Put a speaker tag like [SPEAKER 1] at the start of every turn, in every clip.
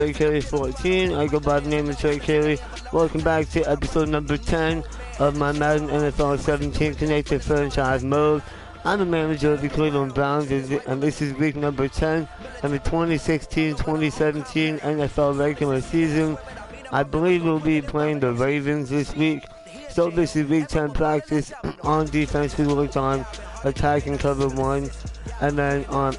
[SPEAKER 1] Ep.14. I go by the name of Trey Kelly. Welcome back to episode number 10 of my Madden NFL 17 Connected Franchise Mode. I'm the manager of the Cleveland Browns, and this is week number 10 of the 2016-2017 NFL regular season. I believe we'll be playing the Ravens this week. So this is week 10 practice. On defense, we worked on attacking cover 1, and then on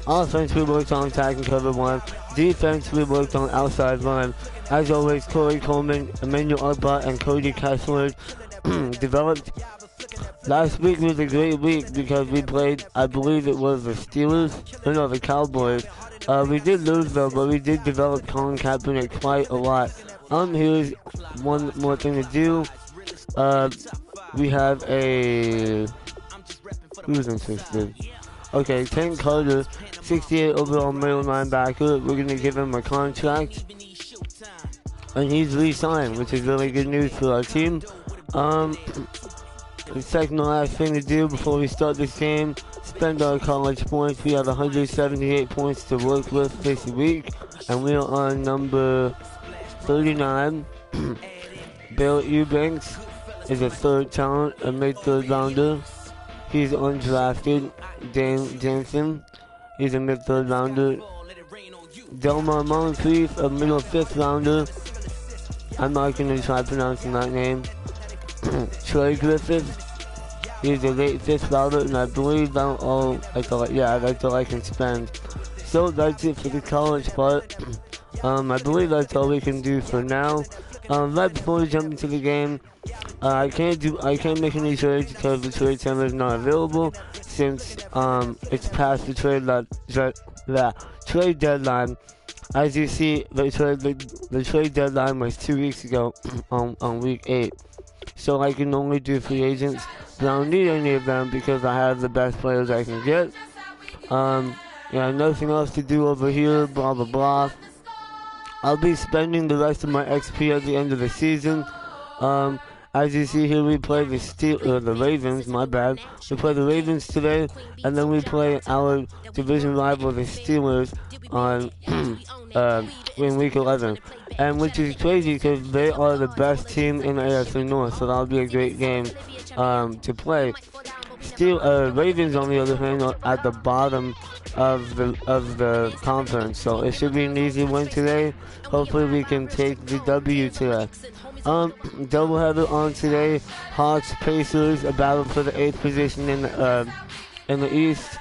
[SPEAKER 1] offense, we worked on attacking cover 1. Defense, we worked on outside run. As always, Corey Coleman, Emmanuel Ogbah, and Cody Kessler developed. Last week was a great week because we played, I believe it was the the Cowboys. We did lose though, but we did develop Colin Kaepernick quite a lot. Here's one more thing to do. We have who's interested? Okay, Tank Carter, 68 overall middle linebacker. We're gonna give him a contract, and he's re-signed, which is really good news for our team. The second to last thing to do before we start this game, spend our college points. We have 178 points to work with this week, and we are on number 39. Bill Eubanks is a third talent, a mid-third rounder. He's undrafted. Jansen, he's a mid-third rounder. Delmar Moncrief, a middle fifth rounder. I'm not going to try pronouncing that name. Troy Griffith, he's a late fifth rounder, and I believe that's all I can spend. So that's it for the college part. I believe that's all we can do for now. Right before we jump into the game, I can't make any trades because the trade center is not available since it's past the trade deadline. As you see, the trade deadline was 2 weeks ago on week 8. So I can only do free agents, but I don't need any of them because I have the best players I can get. Nothing else to do over here, blah blah blah. I'll be spending the rest of my XP at the end of the season. As you see here, we play the Ravens, my bad. We play the Ravens today, and then we play our division rival, the Steelers, in week 11. And which is crazy because they are the best team in the AFC North, so that'll be a great game to play. Ravens, on the other hand, are at the bottom of the conference, so it should be an easy win today. Hopefully we can take the W today. Doubleheader on today. Hawks, Pacers, a battle for the 8th position in the East,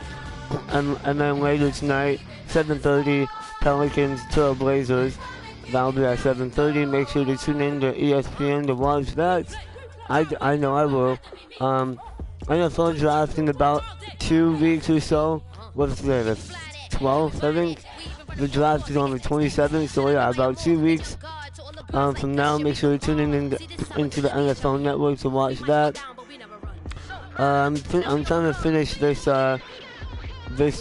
[SPEAKER 1] and then later tonight, 7:30, Pelicans, Trailblazers. That'll be at 7:30. Make sure to tune in to ESPN to watch that. I know I will. NFL draft in about 2 weeks or so. What's today? The 12th, I think. The draft is on the 27th, so yeah, about 2 weeks from now. Make sure to tune in into the NFL Network to watch that. I'm trying to finish this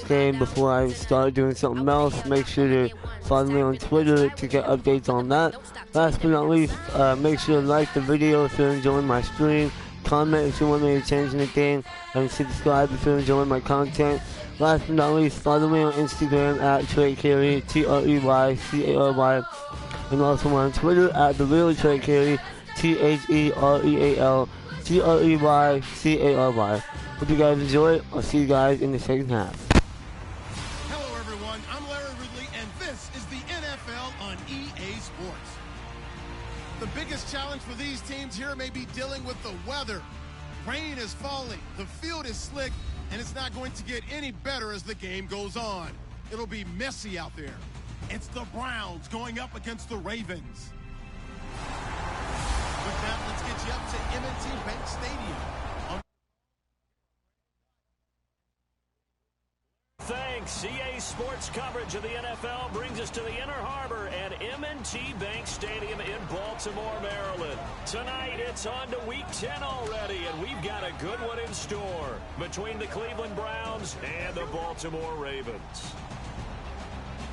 [SPEAKER 1] game before I start doing something else. Make sure to follow me on Twitter to get updates on that. Last but not least, make sure to like the video if you're enjoying my stream. Comment if you want me to change anything, and subscribe if you're enjoying my content. Last but not least, follow me on Instagram at TreyCary, TreyCary, and also on Twitter at TheRealTreyCary, TheRealTreyCary. Hope you guys enjoy. I'll see you guys in the second half.
[SPEAKER 2] Hello everyone, I'm Larry Ridley, and this is the NFL on EA Sports. The biggest challenge for these teams here may be dealing with the weather. Rain is falling, the field is slick, and it's not going to get any better as the game goes on. It'll be messy out there. It's the Browns going up against the Ravens. With that, let's get you up to M&T Bank Stadium.
[SPEAKER 3] Thanks. CA Sports coverage of the NFL brings us to the Inner Harbor at M&T Bank Stadium in Baltimore, Maryland. Tonight, it's on to Week 10 already, and we've got a good one in store between the Cleveland Browns and the Baltimore Ravens.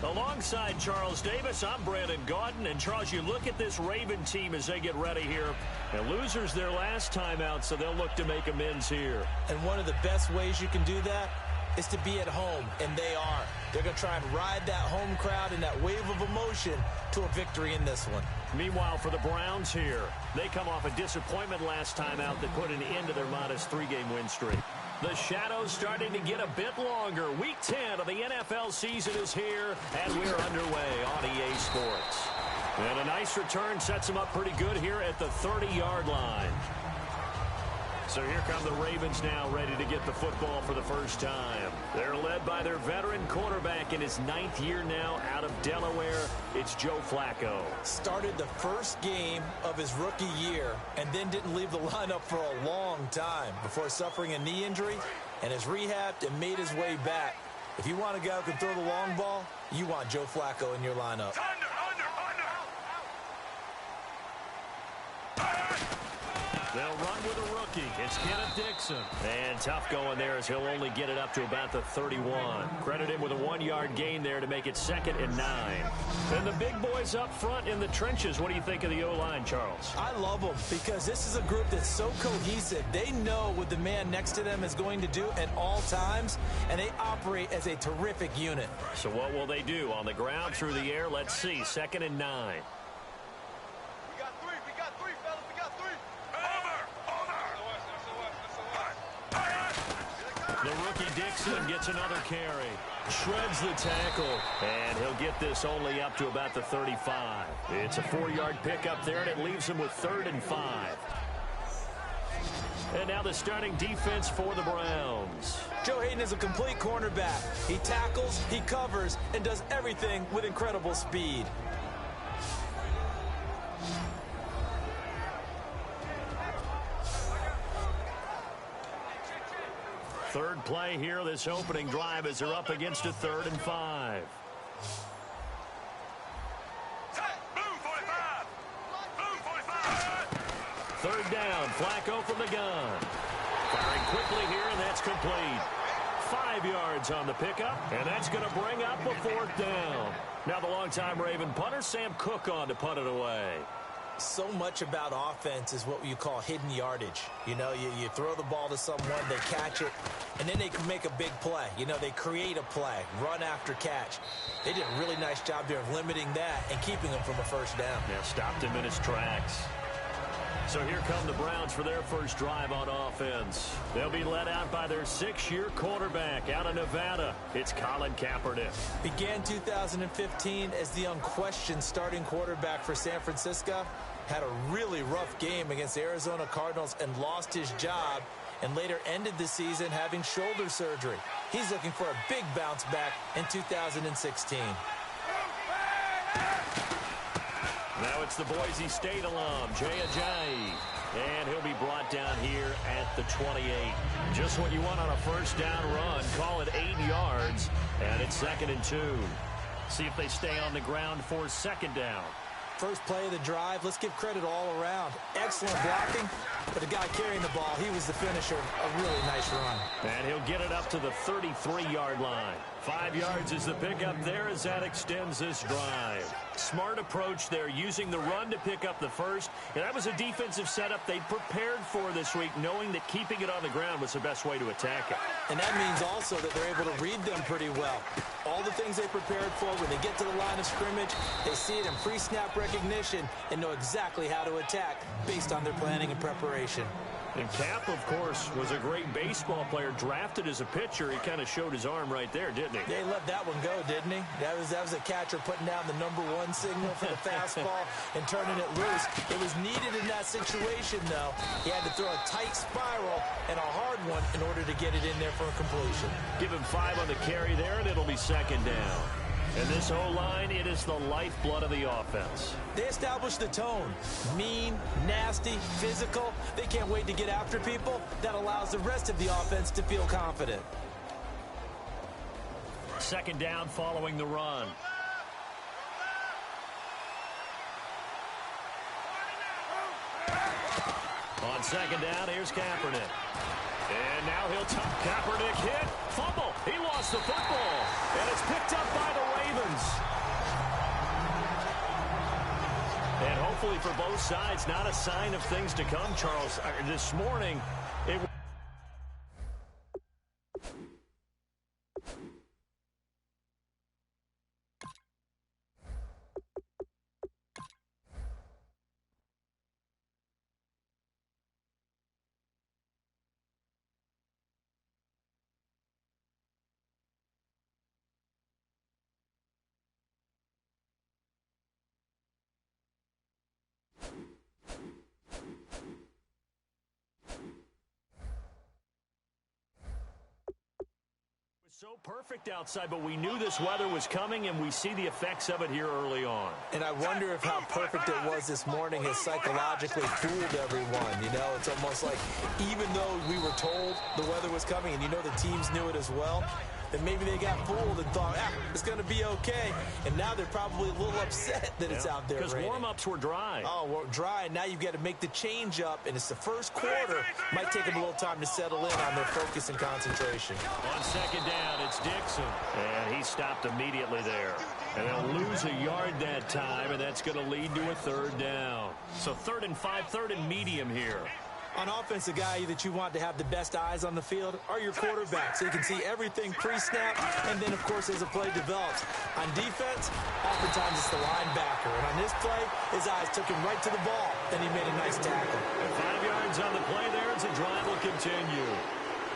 [SPEAKER 3] Alongside Charles Davis, I'm Brandon Gaudin. And Charles, you look at this Raven team as they get ready here. And losers their last time out, so they'll look to make amends here.
[SPEAKER 4] And one of the best ways you can do that is to be at home, and they are. They're going to try and ride that home crowd and that wave of emotion to a victory in this one.
[SPEAKER 3] Meanwhile, for the Browns here, they come off a disappointment last time out that put an end to their modest 3-game win streak. The shadows starting to get a bit longer. Week 10 of the NFL season is here, and we're underway on EA Sports. And a nice return sets them up pretty good here at the 30-yard line. So here come the Ravens now, ready to get the football for the first time. They're led by their veteran quarterback in his 9th year now out of Delaware. It's Joe Flacco.
[SPEAKER 4] Started the first game of his rookie year and then didn't leave the lineup for a long time before suffering a knee injury and has rehabbed and made his way back. If you want a guy who can throw the long ball, you want Joe Flacco in your lineup.
[SPEAKER 3] They'll run with a rookie. It's Kenneth Dixon. And tough going there as he'll only get it up to about the 31. Credit him with a 1-yard gain there to make it 2nd and 9. And the big boys up front in the trenches. What do you think of the O-line, Charles?
[SPEAKER 4] I love them because this is a group that's so cohesive. They know what the man next to them is going to do at all times, and they operate as a terrific unit.
[SPEAKER 3] So what will they do? On the ground, through the air? Let's see. 2nd and 9. The rookie Dixon gets another carry. Shreds the tackle. And he'll get this only up to about the 35. It's a 4-yard pickup there, and it leaves him with 3rd and 5. And now the starting defense for the Browns.
[SPEAKER 4] Joe Hayden is a complete cornerback. He tackles, he covers, and does everything with incredible speed.
[SPEAKER 3] Third play here, this opening drive as they're up against a 3rd and 5. Third down, Flacco from the gun. Firing quickly here, and that's complete. 5 yards on the pickup, and that's going to bring up a 4th down. Now the longtime Raven punter, Sam Cook, on to punt it away.
[SPEAKER 4] So much about offense is what you call hidden yardage. You know, you throw the ball to someone, they catch it, and then they can make a big play. You know, they create a play, run after catch. They did a really nice job there of limiting that and keeping him from a first down.
[SPEAKER 3] Yeah, stopped him in his tracks. So here come the Browns for their first drive on offense. They'll be led out by their 6-year quarterback out of Nevada. It's Colin Kaepernick.
[SPEAKER 4] Began 2015 as the unquestioned starting quarterback for San Francisco. Had a really rough game against the Arizona Cardinals and lost his job, and later ended the season having shoulder surgery. He's looking for a big bounce back in 2016.
[SPEAKER 3] Now it's the Boise State alum, Jay Ajayi. And he'll be brought down here at the 28. Just what you want on a first down run. Call it 8 yards, and it's 2nd and 2. See if they stay on the ground for 2nd down.
[SPEAKER 4] First play of the drive, let's give credit all around. Excellent blocking, but the guy carrying the ball, he was the finisher. A really nice run.
[SPEAKER 3] And he'll get it up to the 33-yard line. 5 yards is the pickup there as that extends this drive. Smart approach there, using the run to pick up the first. And that was a defensive setup they prepared for this week, knowing that keeping it on the ground was the best way to attack it.
[SPEAKER 4] And that means also that they're able to read them pretty well. All the things they prepared for, when they get to the line of scrimmage, they see it in pre-snap recognition and know exactly how to attack based on their planning and preparation.
[SPEAKER 3] And Cap, of course, was a great baseball player, drafted as a pitcher. He kind of showed his arm right there, didn't he?
[SPEAKER 4] Yeah, he let that one go, didn't he? That was a catcher putting down the #1 signal for the fastball and turning it loose. It was needed in that situation, though. He had to throw a tight spiral and a hard one in order to get it in there for a completion.
[SPEAKER 3] Give him 5 on the carry there, and it'll be 2nd down. And this O-line, it is the lifeblood of the offense.
[SPEAKER 4] They established the tone. Mean, nasty, physical. They can't wait to get after people. That allows the rest of the offense to feel confident.
[SPEAKER 3] 2nd down following the run. On 2nd down, here's Kaepernick. And now he'll Kaepernick hit. Fumble. He lost the football. And it's picked up by the Ravens. And hopefully for both sides, not a sign of things to come, Charles. This morning, it So perfect outside, but we knew this weather was coming, and we see the effects of it here early on.
[SPEAKER 4] And I wonder if how perfect it was this morning has psychologically fooled everyone. You know, it's almost like even though we were told the weather was coming, and you know the teams knew it as well, that maybe they got fooled and thought, it's going to be okay. And now they're probably a little upset that it's out there
[SPEAKER 3] because warm-ups were dry.
[SPEAKER 4] Oh, well, dry, and now you've got to make the change up, and it's the first quarter. Might take them a little time to settle in on their focus and concentration.
[SPEAKER 3] On second down, it's Dixon. And he stopped immediately there. And they'll lose a yard that time, and that's going to lead to a third down. So 3rd and 5, 3rd and medium here.
[SPEAKER 4] On offense, the guy that you want to have the best eyes on the field are your quarterbacks, so you can see everything pre-snap, and then, of course, as the play develops. On defense, oftentimes it's the linebacker. And on this play, his eyes took him right to the ball, and he made a nice tackle.
[SPEAKER 3] And 5 yards on the play there as the drive will continue.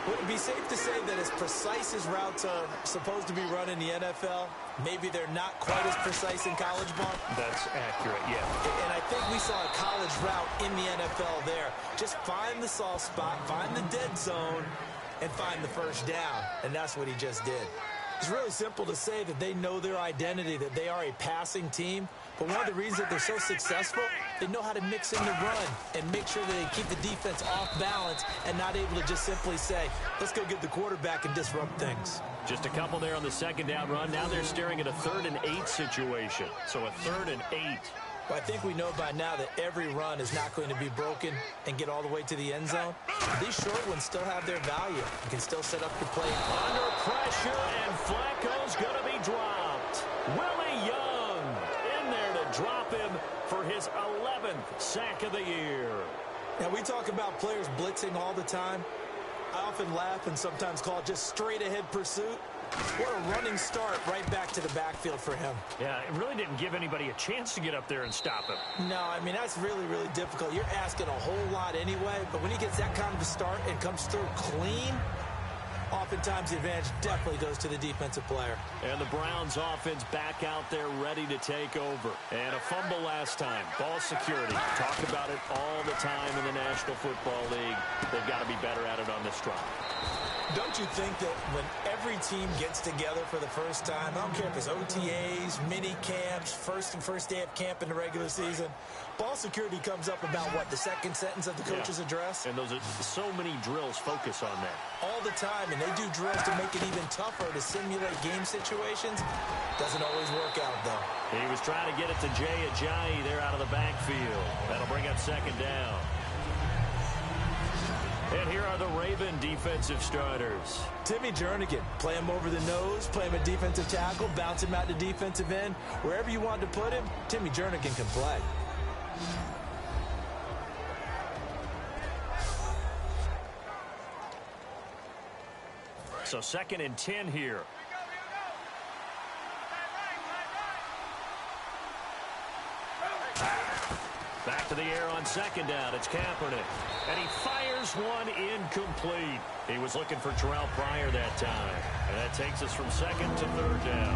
[SPEAKER 4] Would it be safe to say that as precise as routes are supposed to be run in the NFL, maybe they're not quite as precise in college ball?
[SPEAKER 3] That's accurate, yeah.
[SPEAKER 4] And I think we saw a college route in the NFL there. Just find the soft spot, find the dead zone, and find the first down. And that's what he just did. It's really simple to say that they know their identity, that they are a passing team. But one of the reasons that they're so successful, they know how to mix in the run and make sure that they keep the defense off balance and not able to just simply say, let's go get the quarterback and disrupt things.
[SPEAKER 3] Just a couple there on the second down run. Now they're staring at a 3rd and 8 situation. So a 3rd and 8.
[SPEAKER 4] Well, I think we know by now that every run is not going to be broken and get all the way to the end zone. These short ones still have their value. You can still set up your play.
[SPEAKER 3] Under pressure, and Flacco's going to be dropped. Willie Young in there to drop him for his 11th sack of the year.
[SPEAKER 4] Now, we talk about players blitzing all the time. I often laugh and sometimes call it just straight-ahead pursuit. What a running start right back to the backfield for him.
[SPEAKER 3] Yeah, it really didn't give anybody a chance to get up there and stop him.
[SPEAKER 4] No, I mean, that's really, really difficult. You're asking a whole lot anyway, but when he gets that kind of a start and comes through clean, oftentimes the advantage definitely goes to the defensive player.
[SPEAKER 3] And the Browns offense back out there ready to take over. And a fumble last time. Ball security. Talk about it all the time in the National Football League. They've got to be better at it on this drive.
[SPEAKER 4] Don't you think that when every team gets together for the first time, I don't care if it's OTAs, mini camps, first day of camp in the regular season, ball security comes up about, what, the second sentence of the coach's address?
[SPEAKER 3] And those are so many drills focus on that.
[SPEAKER 4] All the time, and they do drills to make it even tougher to simulate game situations. Doesn't always work out, though.
[SPEAKER 3] He was trying to get it to Jay Ajayi there out of the backfield. That'll bring up second down. And here are the Raven defensive starters.
[SPEAKER 4] Timmy Jernigan, play him over the nose, play him a defensive tackle, bounce him out to defensive end. Wherever you want to put him, Timmy Jernigan can play.
[SPEAKER 3] So 2nd and 10 here. Back to the air on second down. It's Kaepernick. And he fires one incomplete. He was looking for Terrell Pryor that time. And that takes us from 2nd to 3rd down.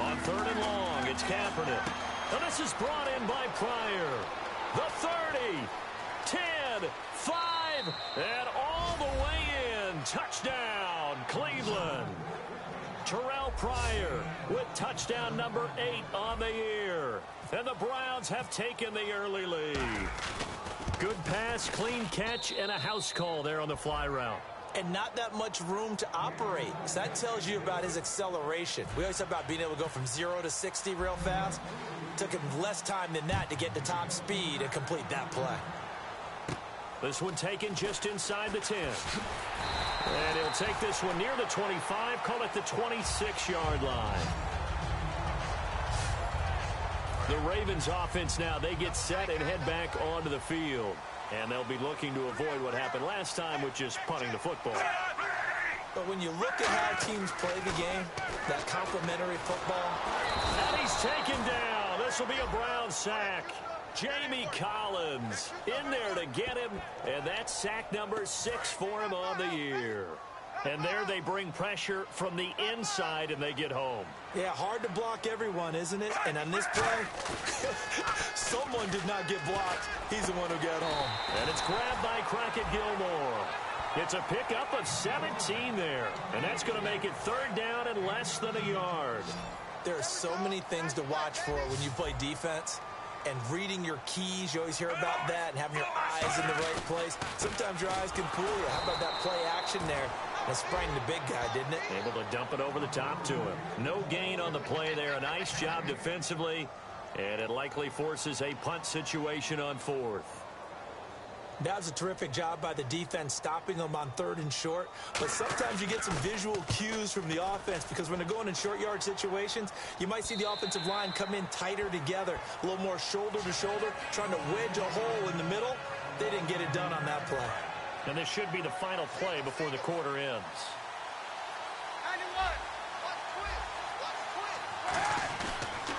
[SPEAKER 3] On 3rd and long, it's Kaepernick. And this is brought in by Pryor. The 30, 10, 5, and all the way in. Touchdown, Cleveland. Terrell Pryor with touchdown number 8 on the year. And the Browns have taken the early lead. Good pass, clean catch, and a house call there on the fly route.
[SPEAKER 4] And not that much room to operate. So that tells you about his acceleration. We always talk about being able to go from 0 to 60 real fast. Took him less time than that to get to top speed and complete that play.
[SPEAKER 3] This one taken just inside the 10. And he'll take this one near the 25, call it the 26-yard line. The Ravens offense now, they get set and head back onto the field. And they'll be looking to avoid what happened last time, which is punting the football.
[SPEAKER 4] But when you look at how teams play the game, that complementary football.
[SPEAKER 3] And he's taken down. This will be a Brown sack. Jamie Collins in there to get him. And that's sack number 6 for him on the year. And there they bring pressure from the inside, and they get home.
[SPEAKER 4] Yeah, hard to block everyone, isn't it? And on this play, someone did not get blocked. He's the one who got home.
[SPEAKER 3] And it's grabbed by Crockett Gilmore. It's a pickup of 17 there. And that's going to make it third down and less than a yard.
[SPEAKER 4] There are so many things to watch for when you play defense. And reading your keys, you always hear about that, and having your eyes in the right place. Sometimes your eyes can fool you. How about that play action there? That sprang the big guy, didn't it?
[SPEAKER 3] Able to dump it over the top to him. No gain on the play there. A nice job defensively. And it likely forces a punt situation on fourth.
[SPEAKER 4] That was a terrific job by the defense stopping them on third and short. But sometimes you get some visual cues from the offense because when they're going in short yard situations, you might see the offensive line come in tighter together, a little more shoulder to shoulder, trying to wedge a hole in the middle. They didn't get it done on that play.
[SPEAKER 3] And this should be the final play before the quarter ends.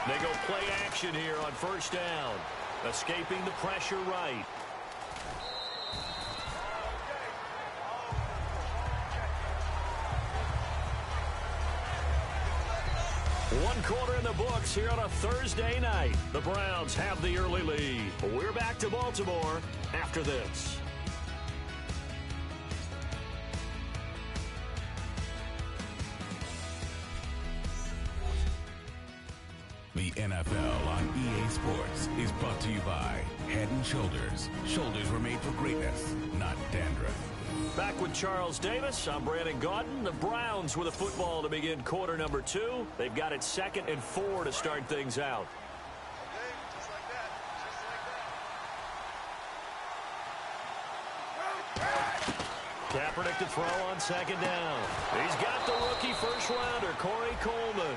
[SPEAKER 3] They go play action here on first down. Escaping the pressure right. One quarter in the books here on a Thursday night. The Browns have the early lead. We're back to Baltimore after this.
[SPEAKER 5] The NFL on EA Sports is brought to you by Head & Shoulders. Shoulders were made for greatness, not dandruff.
[SPEAKER 3] Back with Charles Davis. I'm Brandon Gaudin. The Browns with a football to begin quarter number 2. They've got it 2nd and 4 to start things out. Kaepernick to throw on 2nd down. He's got the rookie first-rounder, Corey Coleman.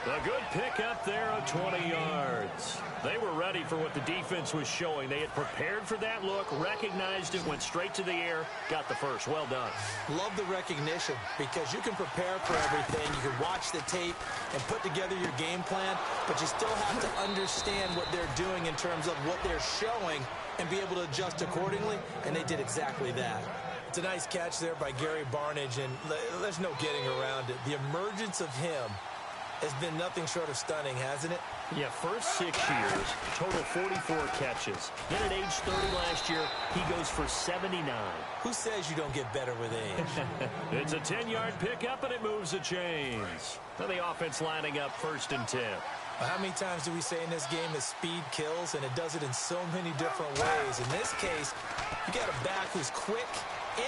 [SPEAKER 3] A good pickup there of 20 yards. They were ready for what the defense was showing. They had prepared for that look, recognized it, went straight to the air, got the first. Well done.
[SPEAKER 4] Love the recognition because you can prepare for everything. You can watch the tape and put together your game plan, but you still have to understand what they're doing in terms of what they're showing and be able to adjust accordingly, and they did exactly that. It's a nice catch there by Gary Barnidge, and there's no getting around it. The emergence of him has been nothing short of stunning, hasn't it?
[SPEAKER 3] Yeah, first 6 years, total 44 catches. Then at age 30 last year, he goes for 79.
[SPEAKER 4] Who says you don't get better with age?
[SPEAKER 3] It's a 10-yard pickup, and it moves the chains. Now the offense lining up 1st and 10.
[SPEAKER 4] How many times do we say in this game that speed kills, and it does it in so many different ways? In this case, you got a back who's quick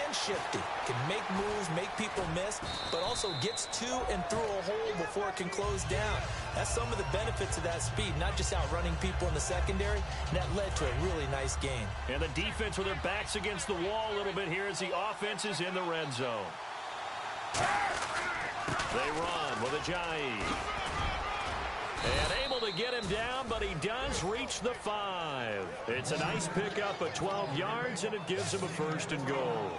[SPEAKER 4] and shifty, can make moves, make people miss, but also gets to and through a hole before it can close down. That's some of the benefits of that speed, not just outrunning people in the secondary, and that led to a really nice game.
[SPEAKER 3] And the defense with their backs against the wall a little bit here as the offense is in the red zone. They run with Ajayi. And able to get him down, but he does reach the 5. It's a nice pickup of 12 yards, and it gives him a 1st and goal.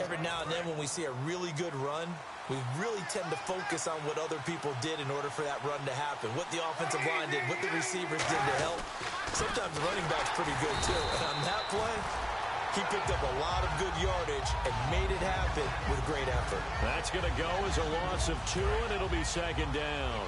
[SPEAKER 4] Every now and then when we see a really good run, we really tend to focus on what other people did in order for that run to happen, what the offensive line did, what the receivers did to help. Sometimes the running back's pretty good, too. And on that play, he picked up a lot of good yardage and made it happen with great effort.
[SPEAKER 3] That's going to go as a loss of 2, and it'll be 2nd down.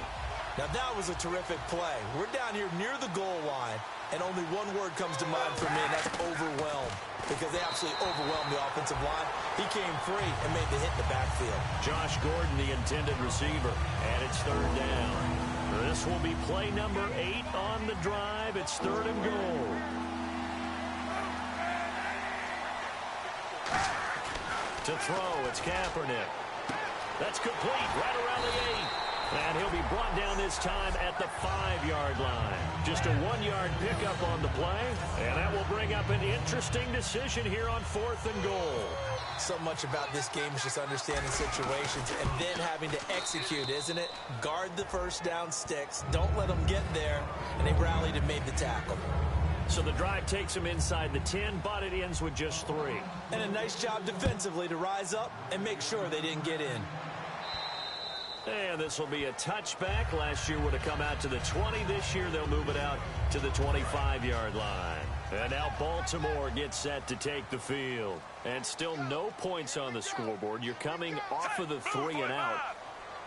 [SPEAKER 4] Now, that was a terrific play. We're down here near the goal line, and only one word comes to mind for me, and that's overwhelmed, because they absolutely overwhelmed the offensive line. He came free and made the hit in the backfield.
[SPEAKER 3] Josh Gordon, the intended receiver, and it's 3rd down. This will be play number 8 on the drive. It's 3rd and goal. To throw, it's Kaepernick. That's complete right around the 8. And he'll be brought down this time at the 5-yard line. Just a 1-yard pickup on the play. And that will bring up an interesting decision here on 4th and goal.
[SPEAKER 4] So much about this game is just understanding situations and then having to execute, isn't it? Guard the first down sticks. Don't let them get there. And they rallied and made the tackle.
[SPEAKER 3] So the drive takes them inside the 10, but it ends with just 3.
[SPEAKER 4] And a nice job defensively to rise up and make sure they didn't get in.
[SPEAKER 3] And this will be a touchback. Last year would have come out to the 20. This year they'll move it out to the 25-yard line. And now Baltimore gets set to take the field. And still no points on the scoreboard. You're coming off of the 3 and out.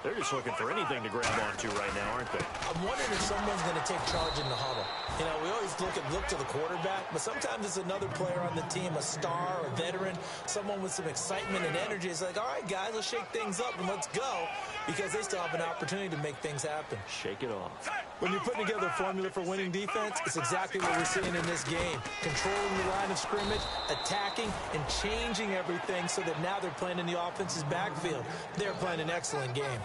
[SPEAKER 3] They're just looking for anything to grab onto right now, aren't they?
[SPEAKER 4] I'm wondering if someone's going to take charge in the huddle. You know, we always look to the quarterback, but sometimes it's another player on the team, a star, a veteran, someone with some excitement and energy. It's like, all right, guys, let's shake things up and let's go, because they still have an opportunity to make things happen.
[SPEAKER 3] Shake it off.
[SPEAKER 4] When you're putting together a formula for winning defense, it's exactly what we're seeing in this game. Controlling the line of scrimmage, attacking, and changing everything so that now they're playing in the offense's backfield. They're playing an excellent game.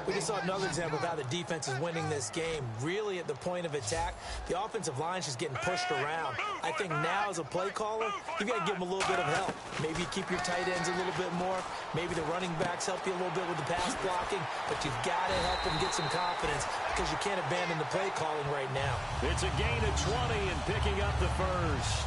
[SPEAKER 4] We just saw another example of how the defense is winning this game. Really at the point of attack, the offensive line is just getting pushed around. I think now as a play caller, you've got to give them a little bit of help. Maybe you keep your tight ends a little bit more. Maybe the running backs help you a little bit with the pass blocking. But you've got to help them get some confidence because you can't abandon the play calling right now.
[SPEAKER 3] It's a gain of 20 and picking up the first.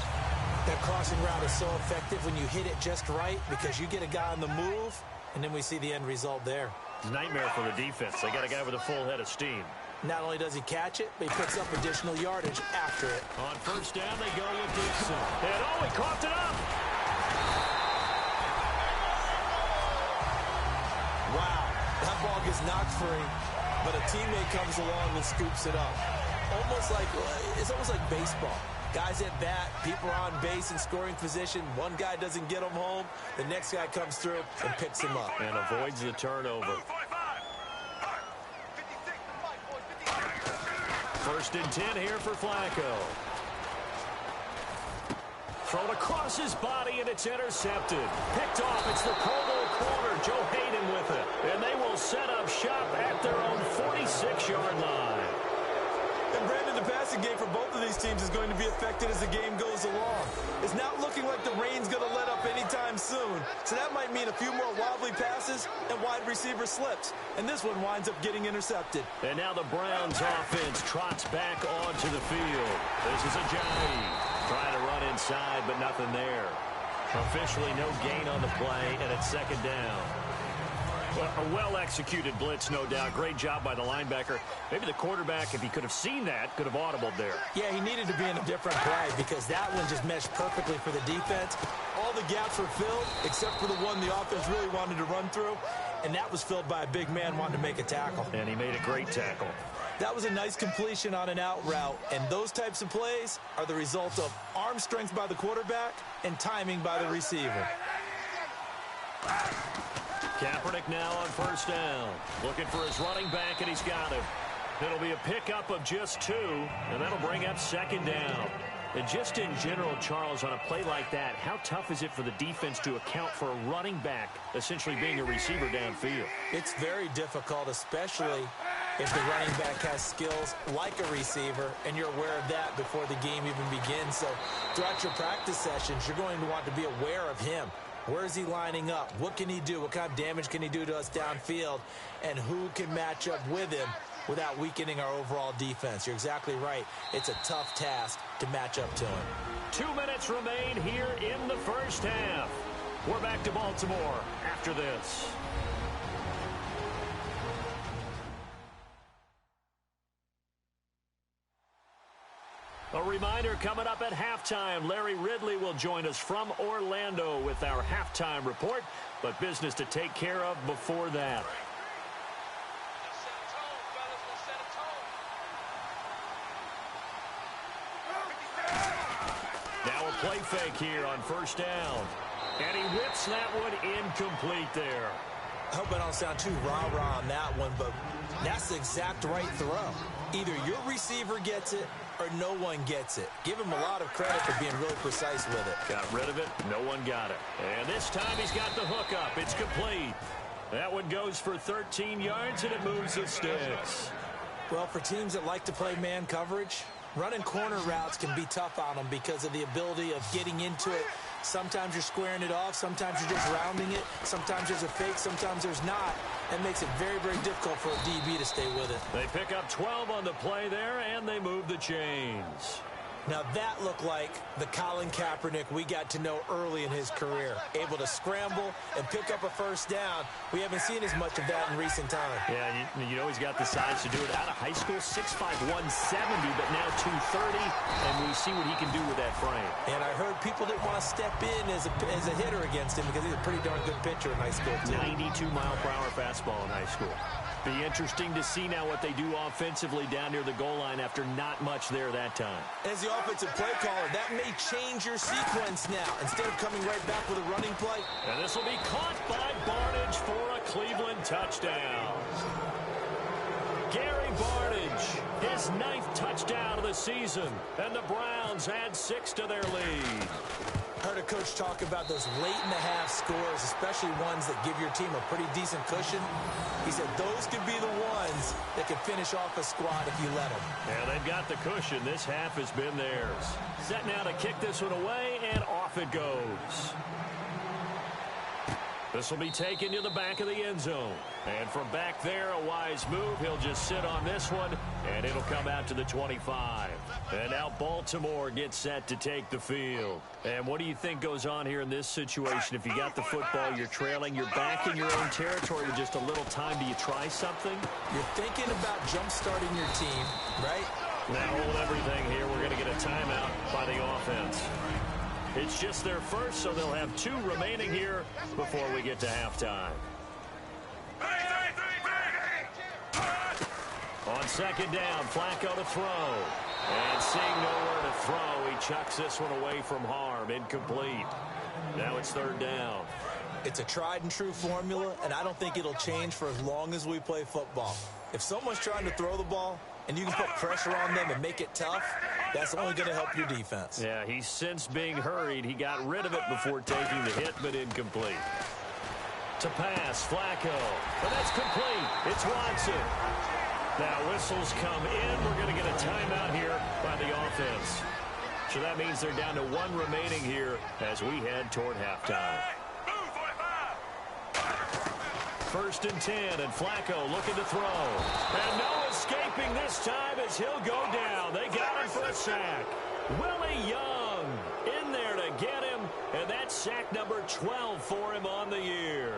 [SPEAKER 4] That crossing route is so effective when you hit it just right because you get a guy on the move, and then we see the end result there.
[SPEAKER 3] Nightmare for the defense. They got a guy with a full head of steam.
[SPEAKER 4] Not only does he catch it, but he picks up additional yardage after it.
[SPEAKER 3] On first down, they go with Dixon. And oh, he coughed it up.
[SPEAKER 4] Wow, that ball gets knocked free, but a teammate comes along and scoops it up. It's almost like baseball. Guys at bat, people are on base in scoring position. One guy doesn't get him home. The next guy comes through and picks him up.
[SPEAKER 3] And avoids the turnover. First and 10 here for Flacco. Thrown across his body, and it's intercepted. Picked off. It's the Pro Bowl corner, Joe Hayden with it. And they will set up shop at their own 46-yard line.
[SPEAKER 4] And Brandon, the passing game for both of these teams is going to be affected as the game goes along. It's not looking like the rain's going to let up anytime soon. So that might mean a few more wobbly passes and wide receiver slips. And this one winds up getting intercepted.
[SPEAKER 3] And now the Browns offense trots back onto the field. This is Ajayi trying to run inside, but nothing there. Officially no gain on the play, and it's second down. Well, a well-executed blitz, no doubt. Great job by the linebacker. Maybe the quarterback, if he could have seen that, could have audibled there.
[SPEAKER 4] Yeah, he needed to be in a different play because that one just meshed perfectly for the defense. All the gaps were filled except for the one the offense really wanted to run through, and that was filled by a big man wanting to make a tackle.
[SPEAKER 3] And he made a great tackle.
[SPEAKER 4] That was a nice completion on an out route, and those types of plays are the result of arm strength by the quarterback and timing by the receiver.
[SPEAKER 3] Kaepernick now on first down. Looking for his running back, and he's got him. It'll be a pickup of just 2, and that'll bring up second down. And just in general, Charles, on a play like that, how tough is it for the defense to account for a running back essentially being a receiver downfield?
[SPEAKER 4] It's very difficult, especially if the running back has skills like a receiver, and you're aware of that before the game even begins. So throughout your practice sessions, you're going to want to be aware of him. Where is he lining up? What can he do? What kind of damage can he do to us downfield? And who can match up with him without weakening our overall defense? You're exactly right. It's a tough task to match up to him.
[SPEAKER 3] 2 minutes remain here in the first half. We're back to Baltimore after this. A reminder coming up at halftime. Larry Ridley will join us from Orlando with our halftime report, but business to take care of before that. Now a play fake here on first down. And he whips that one incomplete there.
[SPEAKER 4] I hope I don't sound too rah-rah on that one, but that's the exact right throw. Either your receiver gets it or no one gets it. Give him a lot of credit for being really precise with it.
[SPEAKER 3] Got rid of it. No one got it. And this time he's got the hook up. It's complete. That one goes for 13 yards, and it moves the sticks.
[SPEAKER 4] Well, for teams that like to play man coverage, running corner routes can be tough on them because of the ability of getting into it. Sometimes you're squaring it off. Sometimes you're just rounding it. Sometimes there's a fake. Sometimes there's not. That makes it very, very difficult for a DB to stay with it.
[SPEAKER 3] They pick up 12 on the play there, and they move the chains.
[SPEAKER 4] Now that looked like the Colin Kaepernick we got to know early in his career. Able to scramble and pick up a first down. We haven't seen as much of that in recent time.
[SPEAKER 3] Yeah, you know he's got the size to do it. Out of high school, 6'5", 170, but now 230, and we see what he can do with that frame.
[SPEAKER 4] And I heard people didn't want to step in as a hitter against him because he's a pretty darn good pitcher in high school, too.
[SPEAKER 3] 92-mile-per-hour fastball in high school. Be interesting to see now what they do offensively down near the goal line after not much there that time.
[SPEAKER 4] As the offensive play caller, that may change your sequence now. Instead of coming right back with a running play.
[SPEAKER 3] And this will be caught by Barnage for a Cleveland touchdown. Gary Barnage, his 9th touchdown of the season. And the Browns add 6 to their lead.
[SPEAKER 4] Heard a coach talk about those late-in-the-half scores, especially ones that give your team a pretty decent cushion. He said those could be the ones that can finish off a squad if you let them.
[SPEAKER 3] Yeah, they've got the cushion. This half has been theirs. Set now to kick this one away, and off it goes. This will be taken to the back of the end zone. And from back there, a wise move. He'll just sit on this one, and it'll come out to the 25. And now Baltimore gets set to take the field. And what do you think goes on here in this situation? If you got the football, you're trailing, you're back in your own territory with just a little time. Do you try something?
[SPEAKER 4] You're thinking about jump-starting your team, right?
[SPEAKER 3] Now hold everything here. We're going to get a timeout by the offense. It's just their first, so they'll have 2 remaining here before we get to halftime. On second down, Flacco to throw. And seeing nowhere to throw, he chucks this one away from harm. Incomplete. Now it's 3rd down.
[SPEAKER 4] It's a tried-and-true formula, and I don't think it'll change for as long as we play football. If someone's trying to throw the ball, and you can put pressure on them and make it tough, that's only going to help your defense.
[SPEAKER 3] Yeah, he's since being hurried. He got rid of it before taking the hit, but incomplete. To pass, Flacco. But that's complete. It's Watson. Now whistles come in. We're going to get a timeout here by the offense. So that means they're down to 1 remaining here as we head toward halftime. 1st and 10, and Flacco looking to throw. And no escaping this time as he'll go down. They got him for a sack. Willie Young in there to get him, and that's sack number 12 for him on the year.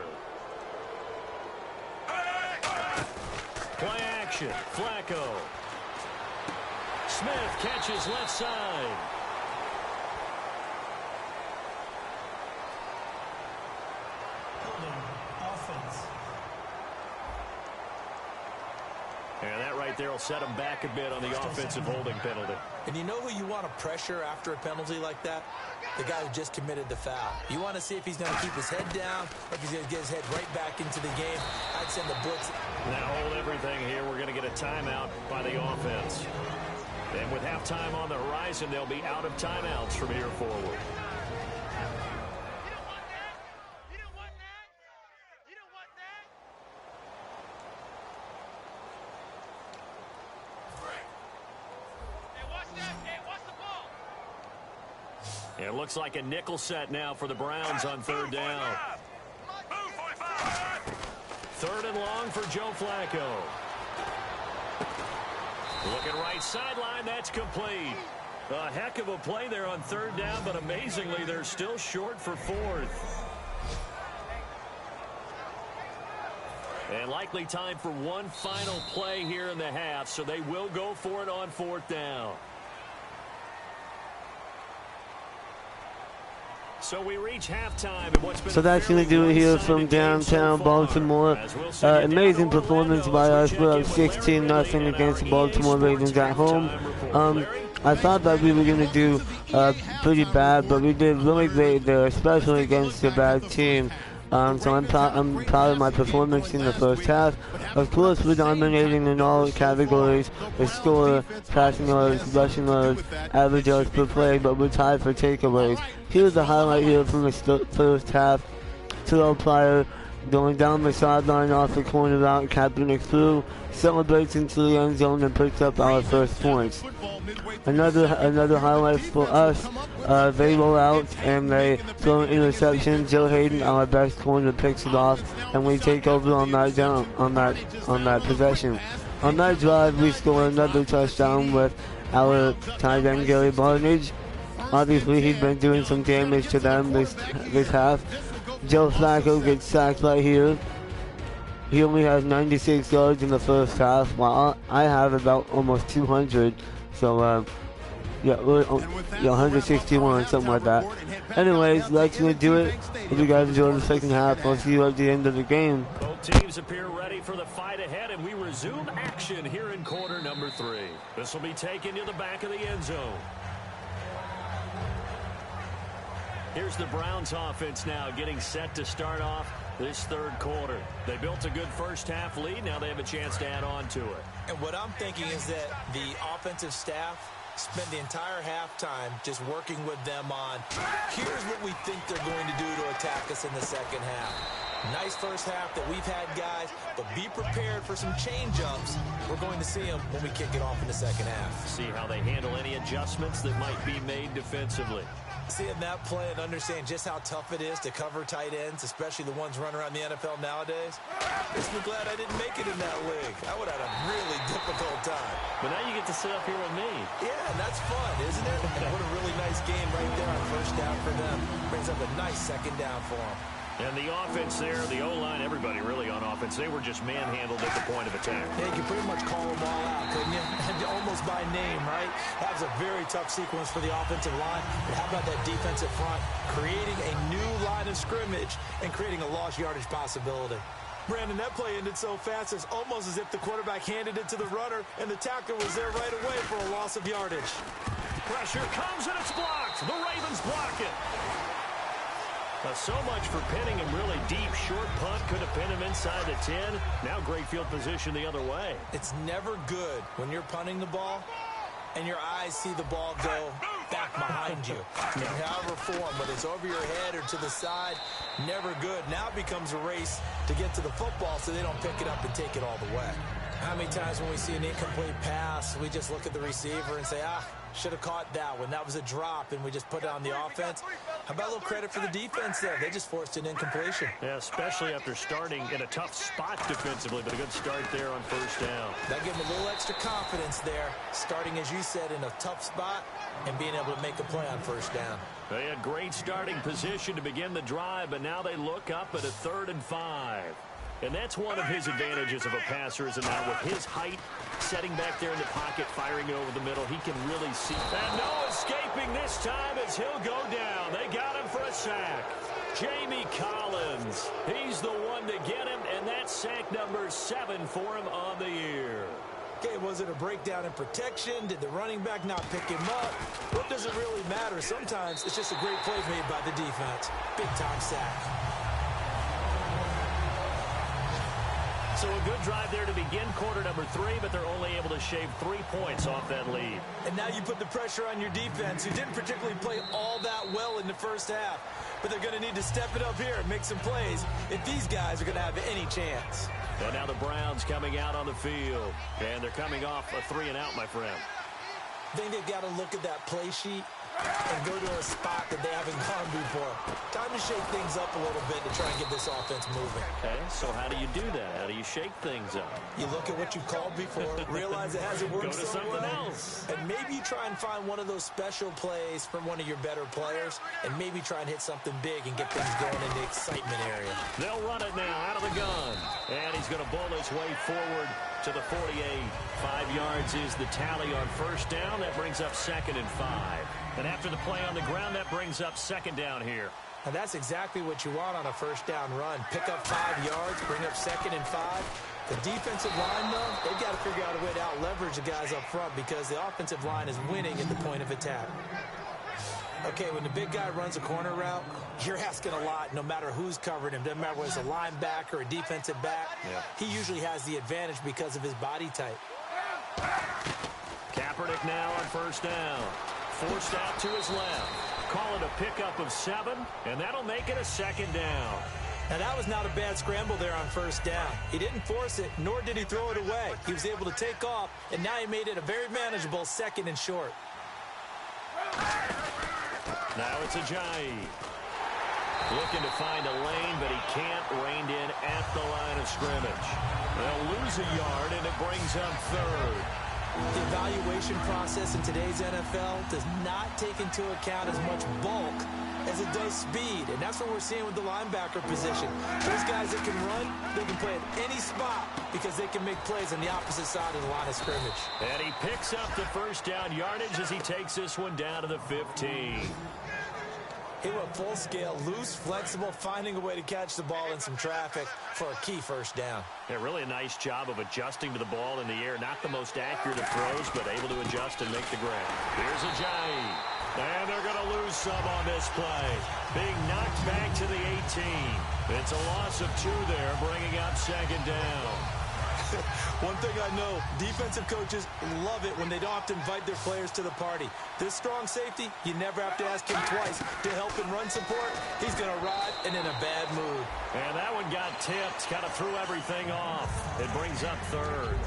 [SPEAKER 3] Play action, Flacco. Smith catches left side. And that right there will set him back a bit on the offensive holding penalty.
[SPEAKER 4] And you know who you want to pressure after a penalty like that? The guy who just committed the foul. You want to see if he's going to keep his head down or if he's going to get his head right back into the game. I'd send the blitz.
[SPEAKER 3] Now hold everything here. We're going to get a timeout by the offense. And with halftime on the horizon, they'll be out of timeouts from here forward. It looks like a nickel set now for the Browns on 3rd down. 3rd and long for Joe Flacco. Looking right sideline, that's complete. A heck of a play there on 3rd down, but amazingly, they're still short for 4th. And likely time for one final play here in the half, so they will go for it on 4th down. So we reach halftime, and what's been
[SPEAKER 1] so that's going to do it here from downtown Baltimore. Amazing performance by us. We're up 16-0 against the Baltimore Ravens at home. I thought that we were going to do pretty bad, but we did really great there, especially against a bad team. So I'm proud of my performance in the first half. Of course, we're dominating in all categories: the score, passing yards, rushing yards, average yards per play, but we're tied for takeaways. Here's the highlight here from the first half. Terrell Pryor going down the sideline off the corner route, Kaepernick through, celebrates into the end zone and picks up our first points. Another highlight for us. They roll out and they throw an interception. Joe Hayden, our best corner, picks it off, and we take over on that down on that possession. On that drive, we score another touchdown with our tight end Gary Barnage. Obviously, he's been doing some damage to them this half. Joe Flacco gets sacked right here. He only has 96 yards in the first half, while I have about almost 200. So, yeah, 161, something like that. Anyways, that's going to do it. Hope you guys enjoy the second half. I'll see you at the end of the game.
[SPEAKER 3] Both teams appear ready for the fight ahead, and we resume action here in quarter number 3. This will be taken to the back of the end zone. Here's the Browns offense now getting set to start off this third quarter. They built a good first half lead. Now they have a chance to add on to it.
[SPEAKER 4] And what I'm thinking is that the offensive staff spent the entire halftime just working with them on, here's what we think they're going to do to attack us in the second half. Nice first half that we've had, guys, but be prepared for some change-ups. We're going to see them when we kick it off in the second half.
[SPEAKER 3] See how they handle any adjustments that might be made defensively.
[SPEAKER 4] Seeing that play and understand just how tough it is to cover tight ends, especially the ones running around the NFL nowadays. Makes me glad I didn't make it in that league. I would have had a really difficult time.
[SPEAKER 3] But now you get to sit up here with me.
[SPEAKER 4] Yeah, and that's fun, isn't it? And what a really nice game right there on first down for them. Brings up a nice second down for them.
[SPEAKER 3] And the offense there, the O-line, everybody really on offense, they were just manhandled at the point of attack.
[SPEAKER 4] Yeah, you could pretty much call them all out, couldn't you? Almost by name, right? That was a very tough sequence for the offensive line. But how about that defensive front? Creating a new line of scrimmage and creating a lost yardage possibility. Brandon, that play ended so fast, it's almost as if the quarterback handed it to the runner and the tackler was there right away for a loss of yardage.
[SPEAKER 3] Pressure comes and it's blocked. The Ravens block it. So much for pinning him really deep. Short punt could have pinned him inside the 10. Now great field position the other way.
[SPEAKER 4] It's never good when you're punting the ball and your eyes see the ball go back behind you. In however form, whether it's over your head or to the side, never good. Now it becomes a race to get to the football so they don't pick it up and take it all the way. How many times when we see an incomplete pass, we just look at the receiver and say, should have caught that one. That was a drop, and we just put it on the offense. How about a little credit for the defense there? They just forced an incompletion.
[SPEAKER 3] Yeah, especially after starting in a tough spot defensively, but a good start there on first down.
[SPEAKER 4] That gave them a little extra confidence there, starting, as you said, in a tough spot and being able to make a play on first down.
[SPEAKER 3] They had great starting position to begin the drive, but now they look up at a 3rd and 5. And that's one of his advantages of a passer, is that with his height, setting back there in the pocket, firing it over the middle, he can really see. And no escaping this time as he'll go down. They got him for a sack. Jamie Collins, he's the one to get him, and that's sack number 7 for him on the year.
[SPEAKER 4] Okay, was it a breakdown in protection? Did the running back not pick him up? What does it really matter? Sometimes it's just a great play made by the defense. Big-time sack.
[SPEAKER 3] So a good drive there to begin quarter number 3, but they're only able to shave 3 points off that lead.
[SPEAKER 4] And now you put the pressure on your defense, who didn't particularly play all that well in the first half. But they're going to need to step it up here and make some plays if these guys are going to have any chance.
[SPEAKER 3] And now the Browns coming out on the field. And they're coming off a 3-and-out, my friend.
[SPEAKER 4] I think they've got to look at that play sheet and go to a spot that they haven't gone before. Time to shake things up a little bit to try and get this offense moving.
[SPEAKER 3] Okay, so how do you do that? How do you shake things up?
[SPEAKER 4] You look at what you called before, realize it hasn't worked so well,
[SPEAKER 3] else.
[SPEAKER 4] and maybe you try and find one of those special plays from one of your better players, and maybe try and hit something big and get things going in the excitement area.
[SPEAKER 3] They'll run it now out of the gun, and he's going to bowl his way forward to the 48. 5 yards is the tally on first down. That brings up 2nd and 5. And after the play on the ground, that brings up 2nd down here.
[SPEAKER 4] And that's exactly what you want on a first down run. Pick up 5 yards, bring up 2nd and 5. The defensive line, though, they've got to figure out a way to out-leverage the guys up front because the offensive line is winning at the point of attack. Okay, when the big guy runs a corner route, you're asking a lot no matter who's covering him. Doesn't matter whether it's a linebacker or a defensive back.
[SPEAKER 3] Yeah.
[SPEAKER 4] He usually has the advantage because of his body type.
[SPEAKER 3] Kaepernick now on first down. Forced out to his left. Call it a pickup of 7, and that'll make it a 2nd down.
[SPEAKER 4] Now, that was not a bad scramble there on first down. He didn't force it, nor did he throw it away. He was able to take off, and now he made it a very manageable 2nd and short.
[SPEAKER 3] Now it's Ajayi. Looking to find a lane, but he can't. Reined in at the line of scrimmage. They'll lose a yard, and it brings up 3rd.
[SPEAKER 4] The evaluation process in today's NFL does not take into account as much bulk as it does speed, and that's what we're seeing with the linebacker position. Those guys that can run, they can play at any spot because they can make plays on the opposite side of the line of scrimmage.
[SPEAKER 3] And he picks up the first down yardage as he takes this one down to the 15.
[SPEAKER 4] He went full scale, loose, flexible, finding a way to catch the ball in some traffic for a key first down.
[SPEAKER 3] Yeah, really a nice job of adjusting to the ball in the air. Not the most accurate of throws, but able to adjust and make the grab. Here's Ajayi. And they're going to lose some on this play. Being knocked back to the 18. It's a loss of 2 there, bringing up second down.
[SPEAKER 4] One thing I know, defensive coaches love it when they don't have to invite their players to the party. This strong safety, you never have to ask him twice to help in run support. He's going to ride and in a bad mood.
[SPEAKER 3] And that one got tipped, kind of threw everything off. It brings up third.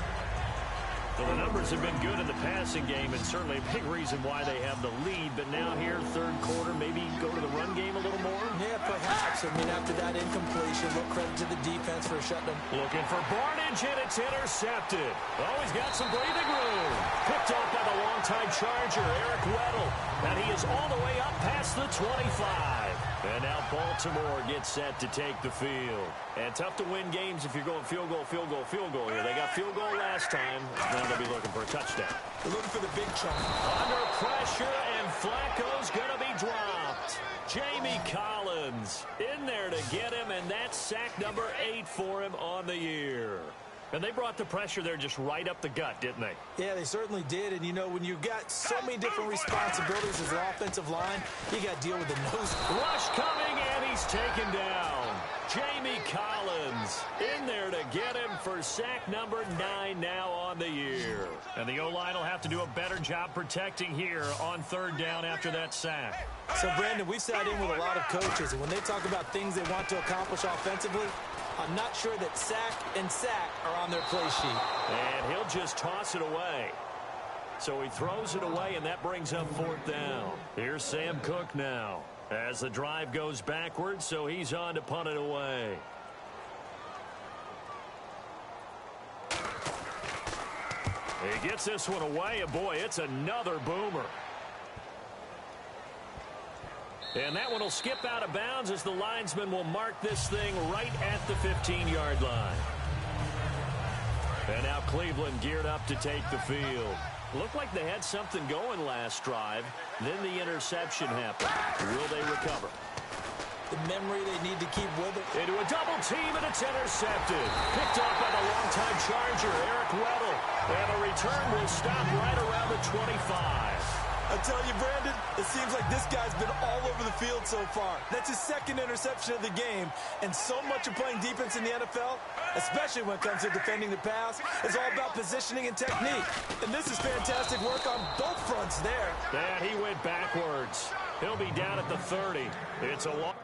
[SPEAKER 3] Well, the numbers have been good in the passing game, and certainly a big reason why they have the lead. But now here, third quarter, maybe go to the run game a little more?
[SPEAKER 4] Yeah, perhaps. I mean, after that incompletion, look credit to the defense for shutting them.
[SPEAKER 3] Looking for Barnage, and it's intercepted. Oh, he's got some breathing room. Picked off by the longtime Charger, Eric Weddle. And he is all the way up past the 25. And now Baltimore gets set to take the field. And tough to win games if you're going field goal, field goal, field goal here. They got field goal last time. Now they'll be looking for a touchdown.
[SPEAKER 4] They're looking for the big chunk.
[SPEAKER 3] Under pressure, and Flacco's going to be dropped. Jamie Collins in there to get him, and that's sack number 8 for him on the year. And they brought the pressure there just right up the gut, didn't they?
[SPEAKER 4] Yeah, they certainly did. And, you know, when you've got so many different responsibilities as an offensive line, you got to deal with the nose.
[SPEAKER 3] Rush coming, and he's taken down. Jamie Collins in there to get him for sack number 9 now on the year. And the O-line will have to do a better job protecting here on third down after that sack.
[SPEAKER 4] So, Brandon, we've sat in with a lot of coaches, and when they talk about things they want to accomplish offensively, I'm not sure that sack and sack are on their play sheet.
[SPEAKER 3] And he'll just toss it away. So he throws it away, and that brings up fourth down. Here's Sam Cook now as the drive goes backwards, so he's on to punt it away. He gets this one away, and boy, it's another boomer. And that one will skip out of bounds as the linesman will mark this thing right at the 15-yard line. And now Cleveland geared up to take the field. Looked like they had something going last drive. Then the interception happened. Will they recover?
[SPEAKER 4] The memory they need to keep with it.
[SPEAKER 3] Into a double team, and it's intercepted. Picked off by the longtime Charger, Eric Weddle. And the return will stop right around the 25.
[SPEAKER 4] I tell you, Brandon, it seems like this guy's been all over the field so far. That's his second interception of the game. And so much of playing defense in the NFL, especially when it comes to defending the pass, is all about positioning and technique. And this is fantastic work on both fronts there.
[SPEAKER 3] And he went backwards. He'll be down at the 30. It's a long...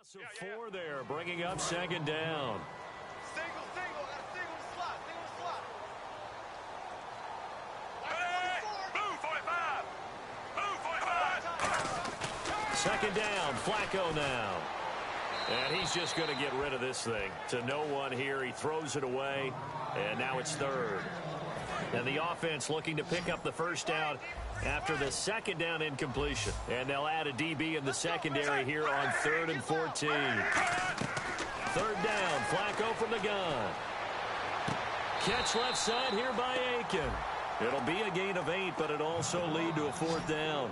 [SPEAKER 3] So 4 there, bringing up second down.
[SPEAKER 2] Single, single the slot, Move, 45. Move, 45.
[SPEAKER 3] Second down, Flacco now. And he's just going to get rid of this thing. To no one here, he throws it away, and now it's third. And the offense looking to pick up the first down after the second down incompletion. And they'll add a DB in the secondary here on 3rd and 14. Third down, Flacco from the gun. Catch left side here by Aiken. It'll be a gain of 8, but it'll also lead to a fourth down.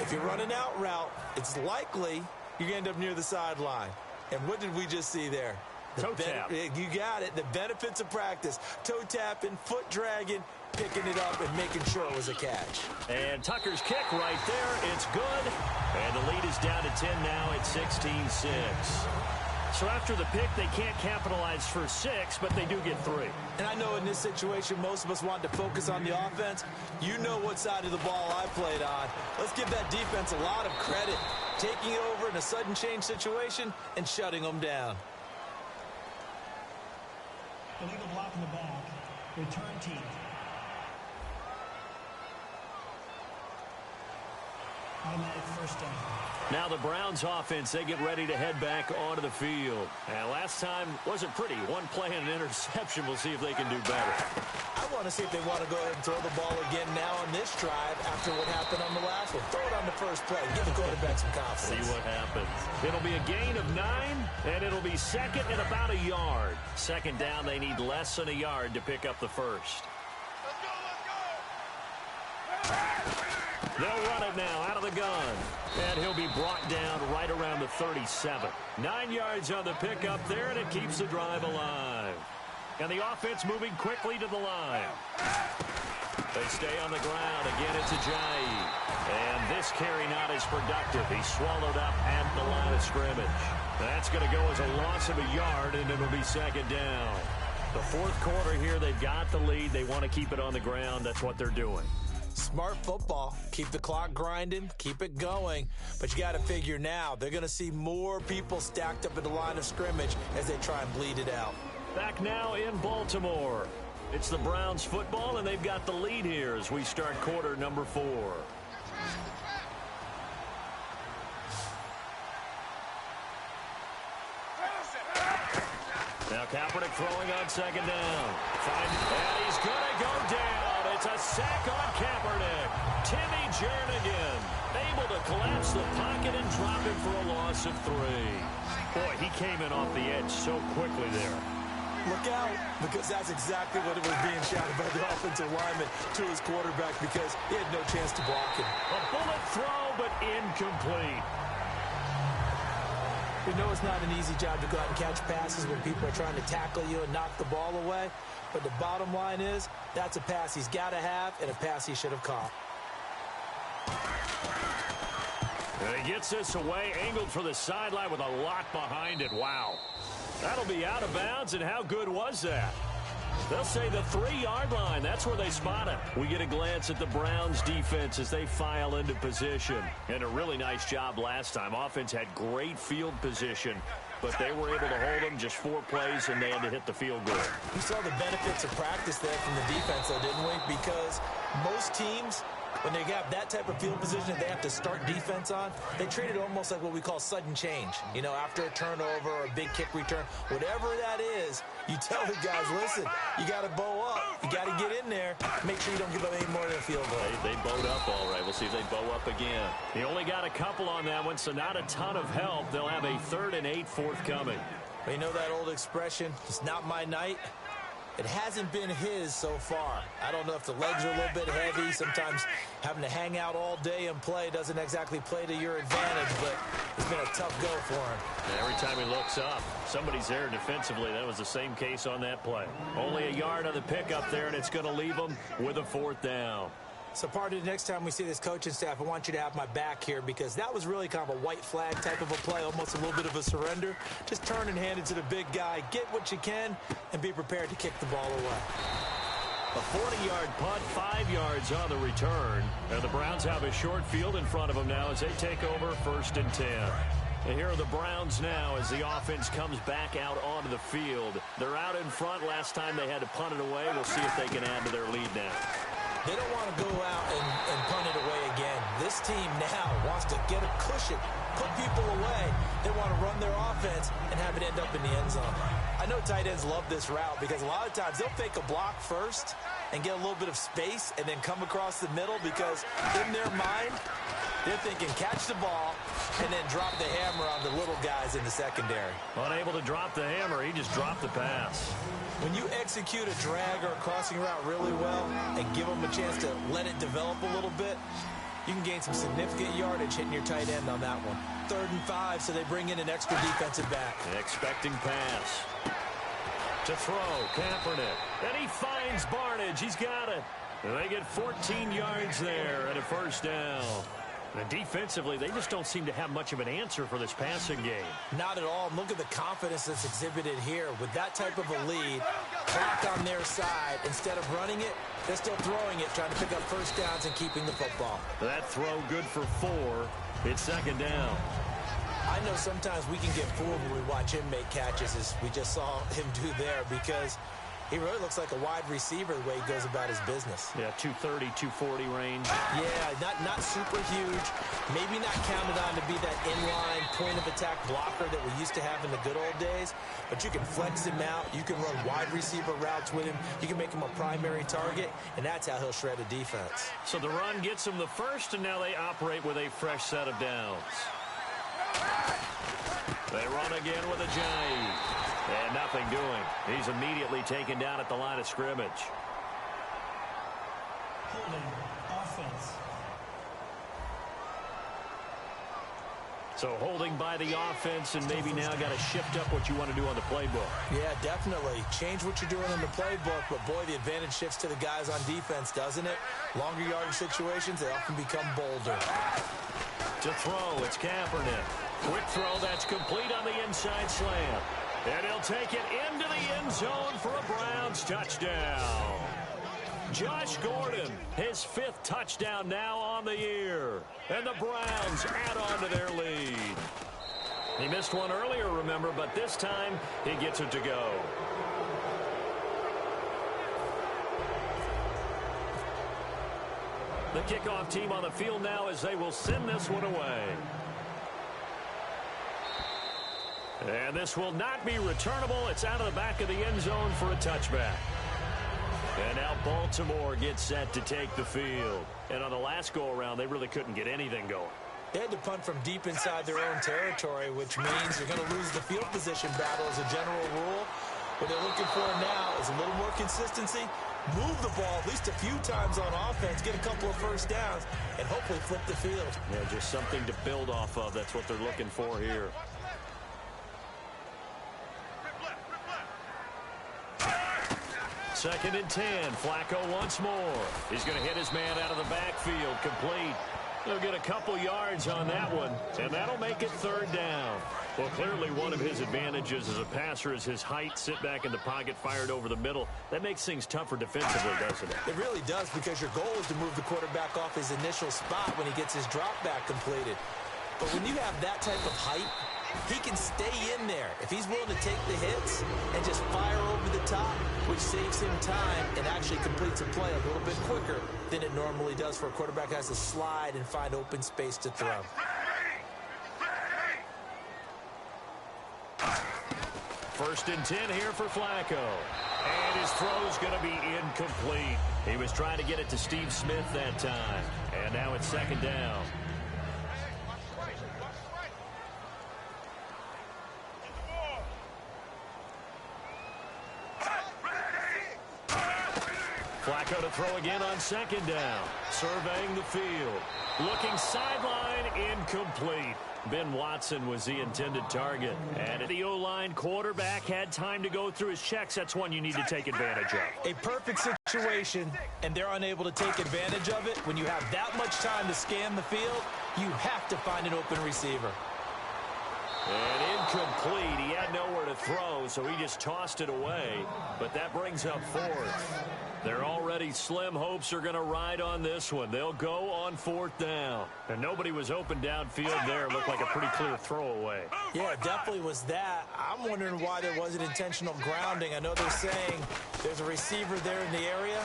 [SPEAKER 4] If you're running out route, it's likely you're going to end up near the sideline. And what did we just see there?
[SPEAKER 3] Toe tap.
[SPEAKER 4] You got it. The benefits of practice. Toe tapping, foot dragging, picking it up, and making sure it was a catch.
[SPEAKER 3] And Tucker's kick right there. It's good. And the lead is down to 10 now at 16-6. So after the pick, they can't capitalize for 6, but they do get 3.
[SPEAKER 4] And I know in this situation, most of us want to focus on the offense. You know what side of the ball I played on. Let's give that defense a lot of credit. Taking it over in a sudden change situation and shutting them down.
[SPEAKER 6] Illegal block in the back. Return team. Automatic first down.
[SPEAKER 3] Now the Browns offense, they get ready to head back onto the field. And last time wasn't pretty. One play and an interception. We'll see if they can do better.
[SPEAKER 4] I want to see if they want to go ahead and throw the ball again now on this drive after what happened on the last one. Throw it on the first play. Give the quarterback some confidence.
[SPEAKER 3] See what happens. It'll be a gain of 9, and it'll be second and about a yard. Second down, they need less than a yard to pick up the first. They'll run it now out of the gun. And he'll be brought down right around the 37. 9 yards on the pickup there, and it keeps the drive alive. And the offense moving quickly to the line. They stay on the ground. Again, it's Ajayi. And this carry not as productive. He's swallowed up at the line of scrimmage. That's going to go as a loss of a yard, and it'll be second down. The fourth quarter here, they've got the lead. They want to keep it on the ground. That's what they're doing.
[SPEAKER 4] Smart football. Keep the clock grinding. Keep it going. But you got to figure now, they're going to see more people stacked up at the line of scrimmage as they try and bleed it out.
[SPEAKER 3] Back now in Baltimore. It's the Browns football, and they've got the lead here as we start quarter number 4. Now Kaepernick throwing on second down. And he's going to go down. It's a sack on Kaepernick. Timmy Jernigan able to collapse the pocket and drop him for a loss of 3. Boy, he came in off the edge so quickly there.
[SPEAKER 4] Look out, because that's exactly what it was being shouted by the offensive lineman to his quarterback because he had no chance to block him.
[SPEAKER 3] A bullet throw, but incomplete.
[SPEAKER 4] We know it's not an easy job to go out and catch passes when people are trying to tackle you and knock the ball away. But the bottom line is, that's a pass he's got to have and a pass he should have caught.
[SPEAKER 3] And he gets this away, angled for the sideline with a lot behind it. Wow. That'll be out of bounds, and how good was that? They'll say the 3-yard line. That's where they spot it. We get a glance at the Browns defense as they file into position. And a really nice job last time. Offense had great field position, but they were able to hold them just 4 plays, and they had to hit the field goal.
[SPEAKER 4] We saw the benefits of practice there from the defense, though, didn't we? Because most teams, when they have that type of field position that they have to start defense on, they treat it almost like what we call sudden change. You know, after a turnover or a big kick return, whatever that is, you tell the guys, listen, you got to bow up. You got to get in there. Make sure you don't give up any more than a field goal.
[SPEAKER 3] They bowed up all right. We'll see if they bow up again. He only got a couple on that one, so not a ton of help. They'll have a 3rd and 8 forthcoming.
[SPEAKER 4] Well, you know that old expression, it's not my night. It hasn't been his so far. I don't know if the legs are a little bit heavy. Sometimes having to hang out all day and play doesn't exactly play to your advantage, but it's been a tough go for him.
[SPEAKER 3] And every time he looks up, somebody's there defensively. That was the same case on that play. Only a yard on the pickup there, and it's going to leave him with a 4th down.
[SPEAKER 4] So part of the next time we see this coaching staff, I want you to have my back here because that was really kind of a white flag type of a play, almost a little bit of a surrender. Just turn and hand it to the big guy, get what you can, and be prepared to kick the ball away.
[SPEAKER 3] A 40-yard punt, 5 yards on the return. And the Browns have a short field in front of them now as they take over 1st and 10. And here are the Browns now as the offense comes back out onto the field. They're out in front. Last time they had to punt it away. We'll see if they can add to their lead now.
[SPEAKER 4] They don't want to go out and punt it away again. This team now wants to get a cushion, put people away. They want to run their offense and have it end up in the end zone. I know tight ends love this route because a lot of times they'll fake a block first and get a little bit of space and then come across the middle because in their mind, they're thinking catch the ball and then drop the hammer on the little guys in the secondary.
[SPEAKER 3] Unable to drop the hammer, he just dropped the pass.
[SPEAKER 4] When you execute a drag or a crossing route really well and give them a chance to let it develop a little bit, you can gain some significant yardage hitting your tight end on that one. 3rd and 5, so they bring in an extra defensive back.
[SPEAKER 3] Expecting pass. To throw, Kaepernick. And he finds Barnage. He's got it. And they get 14 yards there and a 1st down. And defensively, they just don't seem to have much of an answer for this passing game.
[SPEAKER 4] Not at all. And look at the confidence that's exhibited here. With that type of a lead, clock on their side, instead of running it, they're still throwing it, trying to pick up 1st downs and keeping the football.
[SPEAKER 3] That throw good for 4. It's 2nd down.
[SPEAKER 4] I know sometimes we can get fooled when we watch him make catches, as we just saw him do there, because He really looks like a wide receiver the way he goes about his business.
[SPEAKER 3] Yeah, 230, 240 range.
[SPEAKER 4] Yeah, not super huge. Maybe not counted on to be that inline point-of-attack blocker that we used to have in the good old days. But you can flex him out. You can run wide receiver routes with him. You can make him a primary target, and that's how he'll shred a defense.
[SPEAKER 3] So the run gets him the first, and now they operate with a fresh set of downs. They run again with a jive. And nothing doing. He's immediately taken down at the line of scrimmage.
[SPEAKER 6] Holding offense.
[SPEAKER 3] So holding by the offense, and maybe now got to shift up what you want to do on the playbook.
[SPEAKER 4] Yeah, definitely. Change what you're doing in the playbook, but boy, the advantage shifts to the guys on defense, doesn't it? Longer yardage situations, they often become bolder.
[SPEAKER 3] To throw, it's Kaepernick. Quick throw, that's complete on the inside slant. And he'll take it into the end zone for a Browns touchdown. Josh Gordon, his 5th touchdown now on the year. And the Browns add on to their lead. He missed one earlier, remember, but this time he gets it to go. The kickoff team on the field now as they will send this one away. And this will not be returnable. It's out of the back of the end zone for a touchback. And now Baltimore gets set to take the field. And on the last go-around, they really couldn't get anything going.
[SPEAKER 4] They had to punt from deep inside their own territory, which means you're going to lose the field position battle as a general rule. What they're looking for now is a little more consistency, move the ball at least a few times on offense, get a couple of first downs, and hopefully flip the field.
[SPEAKER 3] Yeah, just something to build off of. That's what they're looking for here. Second and 10. Flacco once more. He's going to hit his man out of the backfield. Complete. They'll get a couple yards on that one, and that'll make it 3rd down. Well, clearly one of his advantages as a passer is his height. Sit back in the pocket, fired over the middle. That makes things tougher defensively, doesn't it?
[SPEAKER 4] It really does, because your goal is to move the quarterback off his initial spot when he gets his drop back completed. But when you have that type of height, he can stay in there if he's willing to take the hits and just fire over the top, which saves him time and actually completes a play a little bit quicker than it normally does for a quarterback who has to slide and find open space to throw.
[SPEAKER 3] First and 10 here for Flacco. And his throw's going to be incomplete. He was trying to get it to Steve Smith that time. And now it's 2nd down. Flacco to throw again on 2nd down. Surveying the field. Looking sideline, incomplete. Ben Watson was the intended target. And the O-line quarterback had time to go through his checks. That's one you need to take advantage of.
[SPEAKER 4] A perfect situation, and they're unable to take advantage of it. When you have that much time to scan the field, you have to find an open receiver.
[SPEAKER 3] And incomplete. He had nowhere to throw, so he just tossed it away. But that brings up 4th. Their already slim hopes are going to ride on this one. They'll go on 4th down. And nobody was open downfield there. It looked like a pretty clear throwaway.
[SPEAKER 4] Yeah, it definitely was that. I'm wondering why there wasn't intentional grounding. I know they're saying there's a receiver there in the area.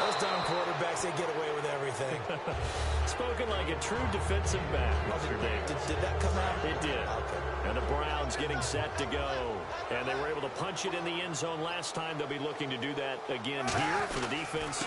[SPEAKER 4] Those down quarterbacks, they get away with everything.
[SPEAKER 3] Spoken like a true defensive back, Mr. Davis.
[SPEAKER 4] Did that come out?
[SPEAKER 3] It did.
[SPEAKER 4] Okay.
[SPEAKER 3] And the Browns getting set to go. And they were able to punch it in the end zone last time. They'll be looking to do that again here for the defense.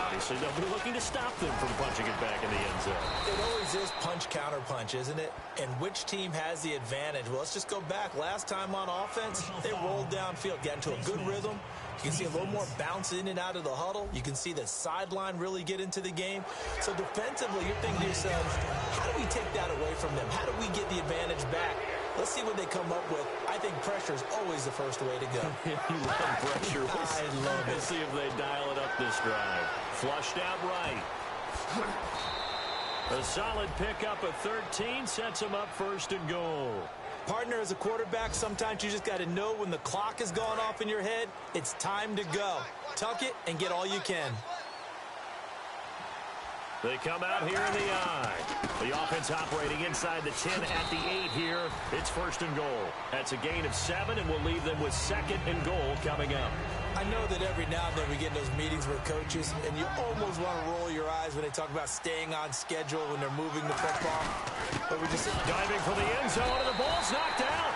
[SPEAKER 3] Obviously, they'll be looking to stop them from punching it back in the end zone.
[SPEAKER 4] It always is punch-counter-punch, isn't it? And which team has the advantage? Well, let's just go back. Last time on offense, they rolled downfield, got into a good rhythm. You can see a little more bounce in and out of the huddle. You can see the sideline really get into the game. So defensively, you're thinking to yourself, how do we take that away from them? How do we get the advantage back? Let's see what they come up with. I think pressure is always the first way to go.
[SPEAKER 3] You love pressure.
[SPEAKER 4] I love it.
[SPEAKER 3] Let's see if they dial it up this drive. Flushed out right. A solid pickup of 13 sets them up 1st and goal.
[SPEAKER 4] Partner, as a quarterback, sometimes you just got to know when the clock has gone off in your head, it's time to go. Tuck it and get all you can.
[SPEAKER 3] They come out here in the I. The offense operating inside the 10 at the 8 here. It's first and goal. That's a gain of 7, and we'll leave them with second and goal coming up.
[SPEAKER 4] I know that every now and then we get in those meetings with coaches, and you almost want to roll your eyes when they talk about staying on schedule when they're moving the football. But we're just
[SPEAKER 3] diving for the end zone, and the ball's knocked out.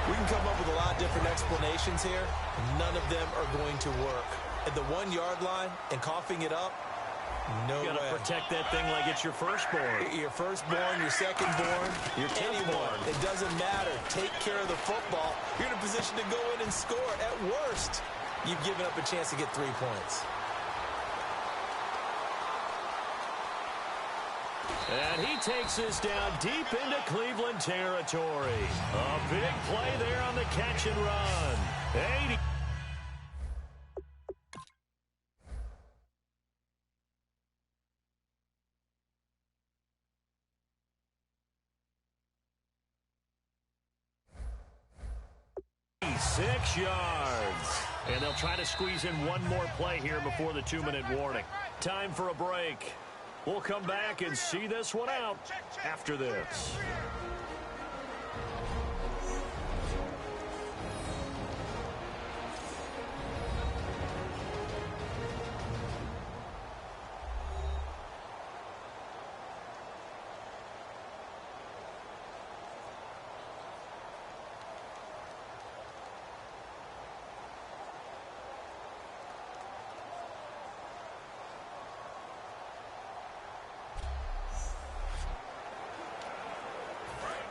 [SPEAKER 4] We can come up with a lot of different explanations here. None of them are going to work. At the 1-yard line and coughing it up, no way.
[SPEAKER 3] You gotta protect that thing like it's your firstborn.
[SPEAKER 4] Your firstborn, your secondborn, your anyone. It doesn't matter. Take care of the football. You're in a position to go in and score. At worst, you've given up a chance to get 3 points.
[SPEAKER 3] And he takes this down deep into Cleveland territory. A big play there on the catch and run. 80. Six yards. And they'll try to squeeze in one more play here before the 2-minute warning. Time for a break. We'll come back and see this one out after this.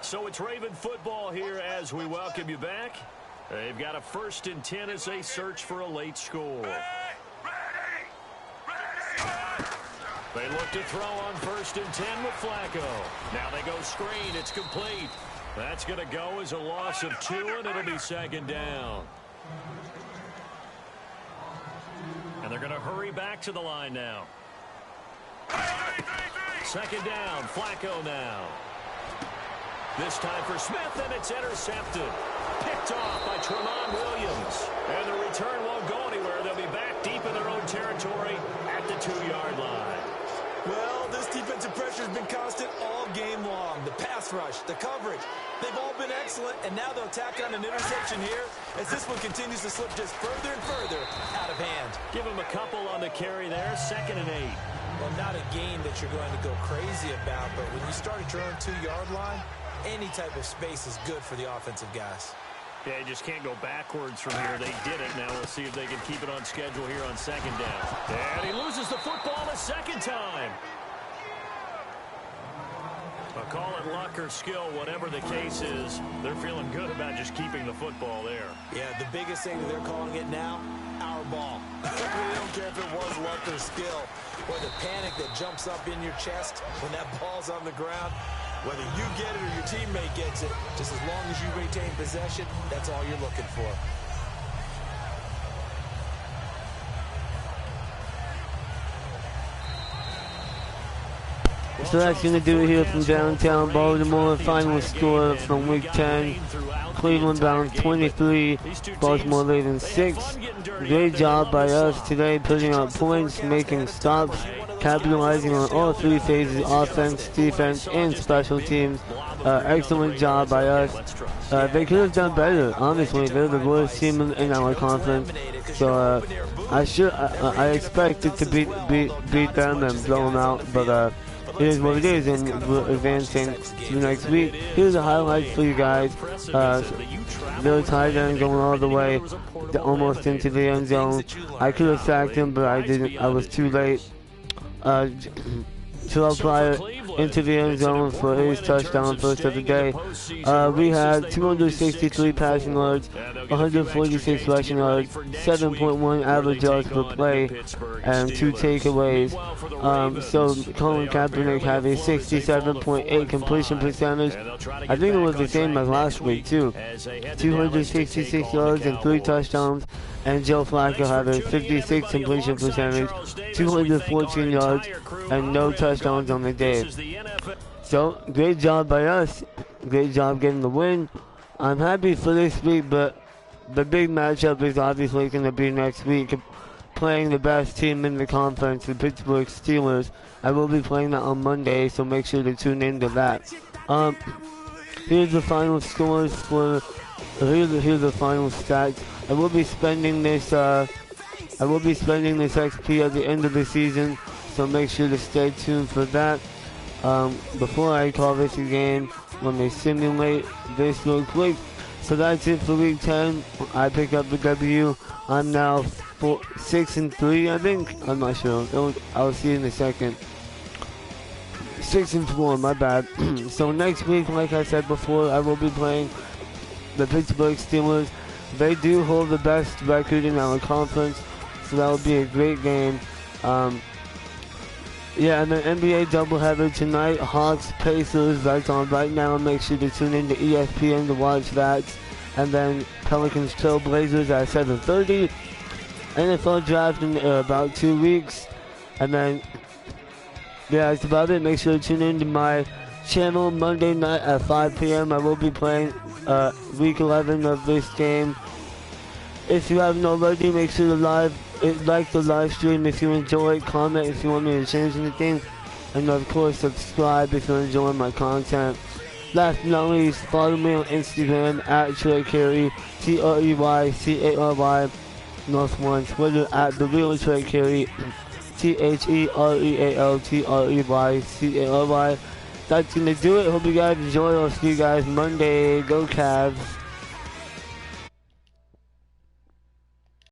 [SPEAKER 3] So it's Raven football here as we welcome you back. They've got a 1st and 10 as they search for a late score. They look to throw on 1st and 10 with Flacco. Now they go screen. It's complete. That's going to go as a loss of 2, and it'll be 2nd down. And they're going to hurry back to the line now. 2nd down. Flacco now. This time for Smith, and it's intercepted. Picked off by Tremont Williams. And the return won't go anywhere. They'll be back deep in their own territory at the 2-yard line.
[SPEAKER 4] Well, this defensive pressure has been constant all game long. The pass rush, the coverage, they've all been excellent, and now they'll tack on an interception here as this one continues to slip just further and further out of hand.
[SPEAKER 3] Give him a couple on the carry there, 2nd and 8.
[SPEAKER 4] Well, not a game that you're going to go crazy about, but when you start at your own 2-yard line, any type of space is good for the offensive guys.
[SPEAKER 3] Yeah, you just can't go backwards from here. They did it. Now we'll see if they can keep it on schedule here on 2nd down. And he loses the football a 2nd time. I'll call it luck or skill, whatever the case is. They're feeling good about just keeping the football there.
[SPEAKER 4] Yeah, the biggest thing that they're calling it now, our ball. They don't care if it was luck or skill, or the panic that jumps up in your chest when that ball's on the ground. Whether you get it or your teammate gets it, just as long as you retain possession, that's all you're looking for.
[SPEAKER 1] So that's going to do it here from downtown Baltimore. Final score from Week 10. Cleveland bound 23, Baltimore Ravens 6. Great job by us today, putting up points, making stops, capitalizing on all 3 phases, offense, defense, and special teams. Excellent job by us. They could have done better, honestly. They're the worst team in our conference. So I expected to beat them and blow them out, but it is what it is, and we're advancing to next week. Here's the highlights for you guys. Their tight end going all the way almost into the end zone. I could have sacked him, but I didn't. I was too late. Terrell Pryor into the end zone for his touchdown, first of the day. We had 263 passing yards, 146 rushing yards, 7.1 average yards per play, and 2 takeaways. So Colin Kaepernick had a 67.8 completion percentage. I think it was the same as last week too. 266 yards and 3 touchdowns. And Joe Flacco had a 56 completion percentage, 214 yards, and no touchdowns on the day. So, great job by us. Great job getting the win. I'm happy for this week, but the big matchup is obviously going to be next week. playing the best team in the conference, the Pittsburgh Steelers. I will be playing that on Monday, so make sure to tune into that. Here's the final scores for. Here's the final stats. I will be spending this XP at the end of the season, so make sure to stay tuned for that. Before I call this a game, let me simulate this real quick. So that's it for week 10. I pick up the W. I'm now 6-3, I think. I'm not sure. I'll see in a second. 6-4, my bad. So next week, like I said before, I will be playing the Pittsburgh Steelers. They do hold the best record in our conference, so that will be a great game. Yeah, and the NBA doubleheader tonight, Hawks, Pacers, that's on right now. Make sure to tune in to ESPN to watch that. And then Pelicans, Trailblazers at 7:30. NFL draft in about 2 weeks. And then, yeah, that's about it. Make sure to tune in to my channel Monday night at 5 p.m. I will be playing week 11 of this game. If you haven't already, make sure to like the live stream if you enjoy it, comment if you want me to change anything, and of course subscribe if you're enjoying my content. Last but not least, follow me on Instagram at Trey Carey, TREYCARY, North One, Twitter at The Real Trey Carey, THEREALTREYCARY. That's gonna do it. Hope you guys enjoy. I'll see you guys Monday. Go Cavs.